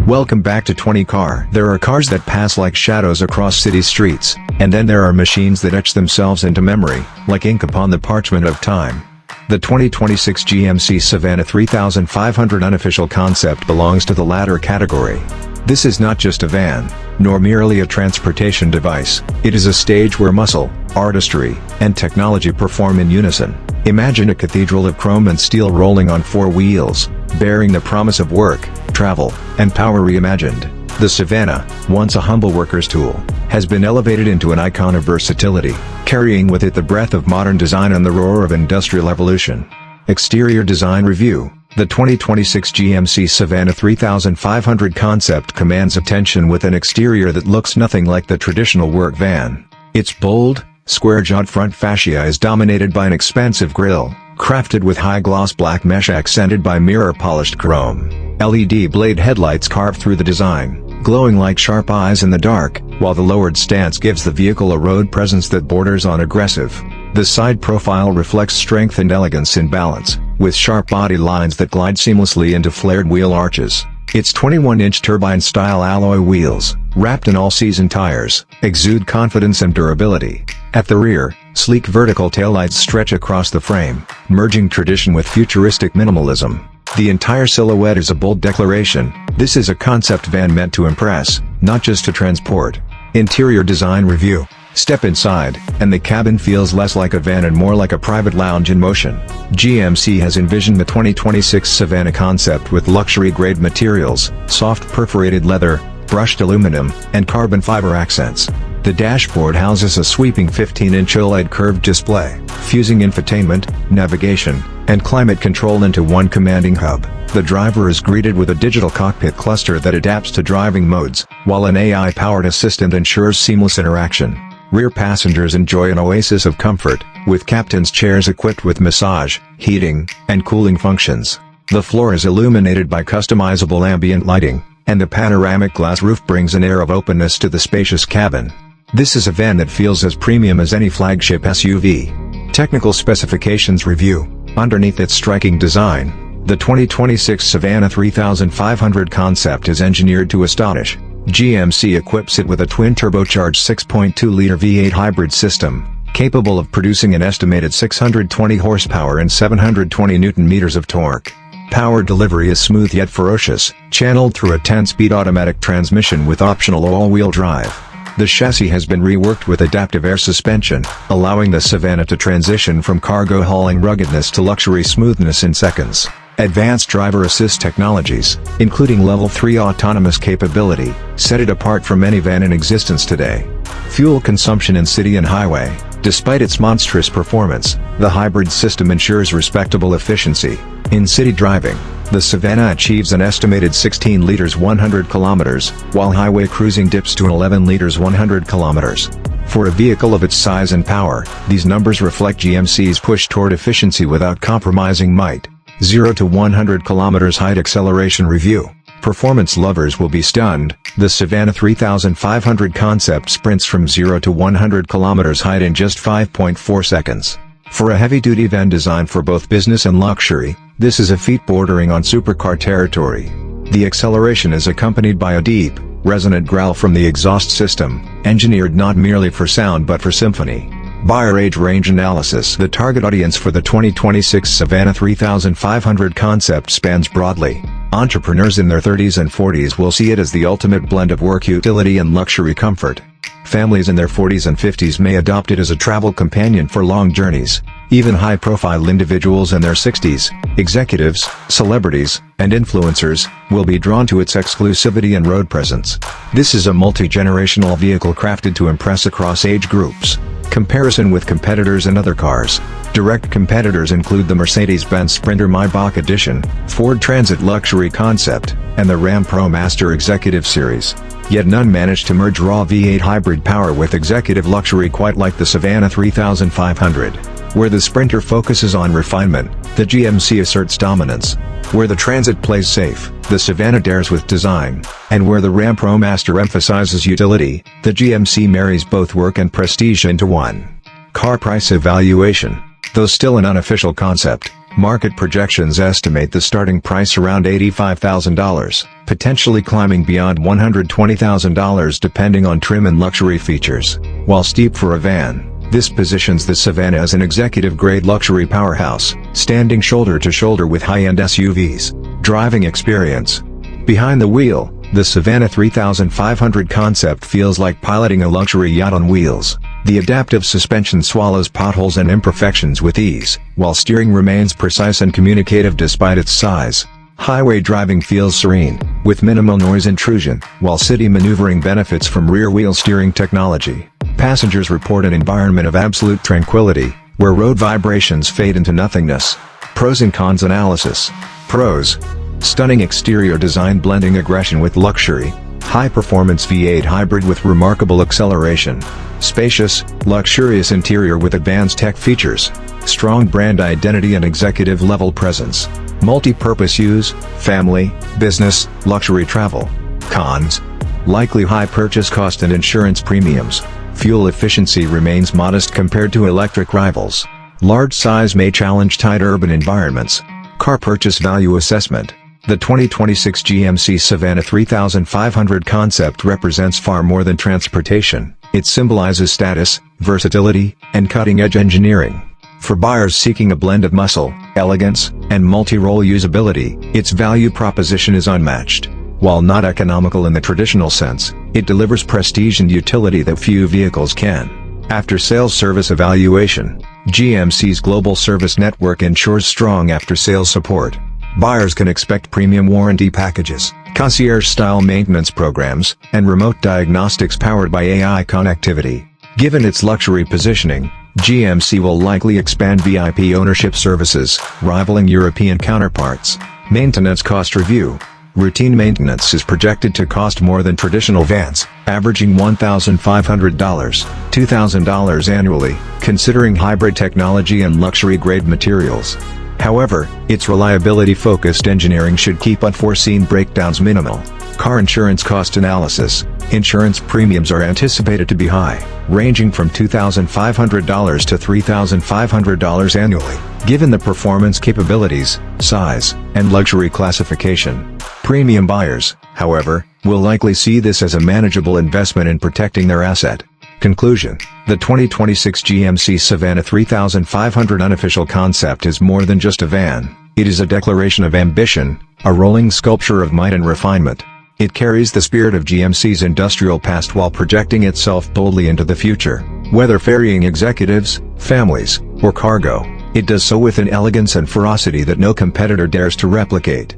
Welcome back to 20 Car. There are cars that pass like shadows across city streets, and then there are machines that etch themselves into memory, like ink upon the parchment of time. The 2026 GMC Savana 3500 Unofficial Concept belongs to the latter category. This is not just a van, nor merely a transportation device, it is a stage where muscle, artistry, and technology perform in unison. Imagine a cathedral of chrome and steel rolling on four wheels, bearing the promise of work, travel, and power reimagined. The Savana, once a humble worker's tool, has been elevated into an icon of versatility, carrying with it the breath of modern design and the roar of industrial evolution. Exterior Design Review. The 2026 GMC Savana 3500 Concept commands attention with an exterior that looks nothing like the traditional work van. Its bold, square-jawed front fascia is dominated by an expansive grille, crafted with high-gloss black mesh accented by mirror-polished chrome. LED blade headlights carve through the design, glowing like sharp eyes in the dark, while the lowered stance gives the vehicle a road presence that borders on aggressive. The side profile reflects strength and elegance in balance, with sharp body lines that glide seamlessly into flared wheel arches. Its 21-inch turbine-style alloy wheels, wrapped in all-season tires, exude confidence and durability. At the rear, sleek vertical taillights stretch across the frame, merging tradition with futuristic minimalism. The entire silhouette is a bold declaration: this is a concept van meant to impress, not just to transport. Interior Design Review. Step inside, and the cabin feels less like a van and more like a private lounge in motion. GMC has envisioned the 2026 Savana concept with luxury-grade materials, soft perforated leather, brushed aluminum, and carbon fiber accents. The dashboard houses a sweeping 15-inch OLED curved display, fusing infotainment, navigation, and climate control into one commanding hub. The driver is greeted with a digital cockpit cluster that adapts to driving modes, while an AI-powered assistant ensures seamless interaction. Rear passengers enjoy an oasis of comfort, with captain's chairs equipped with massage, heating, and cooling functions. The floor is illuminated by customizable ambient lighting, and the panoramic glass roof brings an air of openness to the spacious cabin. This is a van that feels as premium as any flagship SUV. Technical Specifications Review. Underneath its striking design, the 2026 Savana 3500 Concept is engineered to astonish. GMC equips it with a twin-turbocharged 6.2-liter V8 hybrid system, capable of producing an estimated 620 horsepower and 720 Nm of torque. Power delivery is smooth yet ferocious, channeled through a 10-speed automatic transmission with optional all-wheel drive. The chassis has been reworked with adaptive air suspension, allowing the Savana to transition from cargo hauling ruggedness to luxury smoothness in seconds. Advanced driver assist technologies, including Level 3 autonomous capability, set it apart from any van in existence today. Fuel consumption in city and highway. Despite its monstrous performance, the hybrid system ensures respectable efficiency. In city driving, the Savana achieves an estimated 16 liters 100 kilometers, while highway cruising dips to 11 liters 100 kilometers. For a vehicle of its size and power, these numbers reflect GMC's push toward efficiency without compromising might. 0 to 100 kilometers height acceleration review. Performance lovers will be stunned. The Savana 3500 Concept sprints from 0 to 100 kilometers height in just 5.4 seconds. For a heavy-duty van designed for both business and luxury, this is a feat bordering on supercar territory. The acceleration is accompanied by a deep, resonant growl from the exhaust system, engineered not merely for sound but for symphony. Buyer age range analysis. The target audience for the 2026 Savana 3500 Concept spans broadly. Entrepreneurs in their 30s and 40s will see it as the ultimate blend of work utility and luxury comfort. Families in their 40s and 50s may adopt it as a travel companion for long journeys. Even high-profile individuals in their 60s, executives, celebrities, and influencers, will be drawn to its exclusivity and road presence. This is a multi-generational vehicle crafted to impress across age groups. Comparison with competitors and other cars. Direct competitors include the Mercedes-Benz Sprinter Maybach Edition, Ford Transit Luxury Concept, and the Ram ProMaster Executive Series. Yet none managed to merge raw V8 hybrid power with executive luxury quite like the Savana 3500. Where the Sprinter focuses on refinement, the GMC asserts dominance. Where the Transit plays safe, the Savana dares with design. And where the Ram ProMaster emphasizes utility, the GMC marries both work and prestige into one. Car price evaluation. Though still an unofficial concept, Market projections estimate the starting price around $85,000, potentially climbing beyond $120,000 depending on trim and luxury features. While steep for a van, this positions the Savana as an executive-grade luxury powerhouse, standing shoulder to shoulder with high-end SUVs. Driving experience. Behind the wheel, the Savana 3500 concept feels like piloting a luxury yacht on wheels. The adaptive suspension swallows potholes and imperfections with ease, while steering remains precise and communicative despite its size. Highway driving feels serene, with minimal noise intrusion, while city maneuvering benefits from rear-wheel steering technology. Passengers report an environment of absolute tranquility, where road vibrations fade into nothingness. Pros and cons analysis. Pros. Stunning exterior design blending aggression with luxury. High-performance V8 hybrid with remarkable acceleration. Spacious, luxurious interior with advanced tech features. Strong brand identity and executive-level presence. Multi-purpose use, family, business, luxury travel. Cons. Likely high purchase cost and insurance premiums. Fuel efficiency remains modest compared to electric rivals. Large size may challenge tight urban environments. Car purchase value assessment. The 2026 GMC Savana 3500 concept represents far more than transportation. It symbolizes status, versatility, and cutting-edge engineering. For buyers seeking a blend of muscle, elegance, and multi-role usability, its value proposition is unmatched. While not economical in the traditional sense, it delivers prestige and utility that few vehicles can. After-sales service evaluation. GMC's global service network ensures strong after-sales support. Buyers can expect premium warranty packages, concierge-style maintenance programs, and remote diagnostics powered by AI connectivity. Given its luxury positioning, GMC will likely expand VIP ownership services, rivaling European counterparts. Maintenance cost review. Routine maintenance is projected to cost more than traditional vans, averaging $1,500, $2,000 annually, considering hybrid technology and luxury-grade materials. However, its reliability-focused engineering should keep unforeseen breakdowns minimal. Car insurance cost analysis. Insurance premiums are anticipated to be high, ranging from $2,500 to $3,500 annually, given the performance capabilities, size, and luxury classification. Premium buyers, however, will likely see this as a manageable investment in protecting their asset. Conclusion. The 2026 GMC Savana 3500 Unofficial Concept is more than just a van. It is a declaration of ambition, a rolling sculpture of might and refinement. It carries the spirit of GMC's industrial past while projecting itself boldly into the future. Whether ferrying executives, families, or cargo, it does so with an elegance and ferocity that no competitor dares to replicate.